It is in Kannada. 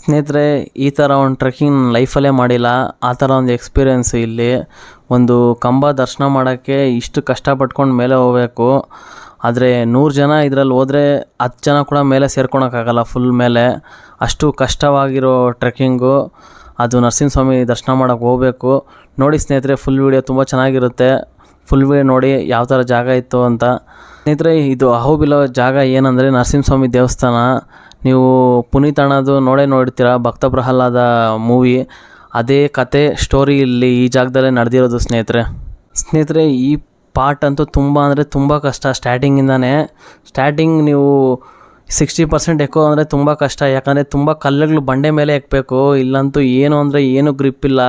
ಸ್ನೇಹಿತರೆ, ಈ ಥರ ಒಂದು ಟ್ರೆಕ್ಕಿಂಗ್ ನನ್ನ ಲೈಫಲ್ಲೇ ಮಾಡಿಲ್ಲ. ಆ ಥರ ಒಂದು ಎಕ್ಸ್ಪೀರಿಯೆನ್ಸು ಇಲ್ಲಿ. ಒಂದು ಕಂಬ ದರ್ಶನ ಮಾಡೋಕ್ಕೆ ಇಷ್ಟು ಕಷ್ಟಪಟ್ಕೊಂಡು ಮೇಲೆ ಹೋಗಬೇಕು. ಆದರೆ 100 ಜನ ಇದರಲ್ಲಿ ಹೋದರೆ 10 ಜನ ಕೂಡ ಮೇಲೆ ಸೇರ್ಕೊಳಕ್ಕಾಗಲ್ಲ ಫುಲ್ ಮೇಲೆ. ಅಷ್ಟು ಕಷ್ಟವಾಗಿರೋ ಟ್ರೆಕ್ಕಿಂಗು. ಅದು ನರಸಿಂಹಸ್ವಾಮಿ ದರ್ಶನ ಮಾಡೋಕ್ಕೆ ಹೋಗಬೇಕು. ನೋಡಿ ಸ್ನೇಹಿತರೆ, ಫುಲ್ ವೀಡಿಯೋ ತುಂಬ ಚೆನ್ನಾಗಿರುತ್ತೆ. ಫುಲ್ ವೀಡಿಯೋ ನೋಡಿ ಯಾವ ಥರ ಜಾಗ ಇತ್ತು ಅಂತ. ಸ್ನೇಹಿತರೆ, ಇದು ಅಹೋಬಿಲ ಜಾಗ ಏನಂದರೆ ನರಸಿಂಹಸ್ವಾಮಿ ದೇವಸ್ಥಾನ. ನೀವು ಪುನೀತ್ ಅಣ್ಣದು ನೋಡಿರ್ತೀರ, ಭಕ್ತ ಪ್ರಹ್ಲಾದ ಮೂವಿ. ಅದೇ ಕತೆ ಸ್ಟೋರಿ ಇಲ್ಲಿ ಈ ಜಾಗದಲ್ಲೇ ನಡೆದಿರೋದು ಸ್ನೇಹಿತರೆ. ಈ ಪಾರ್ಟ್ ಅಂತೂ ತುಂಬ ಅಂದರೆ ತುಂಬ ಕಷ್ಟ. ಸ್ಟಾರ್ಟಿಂಗ್ ನೀವು 60% ಎಕ್ಕೋ ಅಂದರೆ ತುಂಬ ಕಷ್ಟ. ಯಾಕಂದರೆ ತುಂಬ ಕಲ್ಲುಗಳು ಬಂಡೆ ಮೇಲೆ ಎಕ್ಕಬೇಕು. ಇಲ್ಲಂತೂ ಏನು ಗ್ರಿಪ್ ಇಲ್ಲ.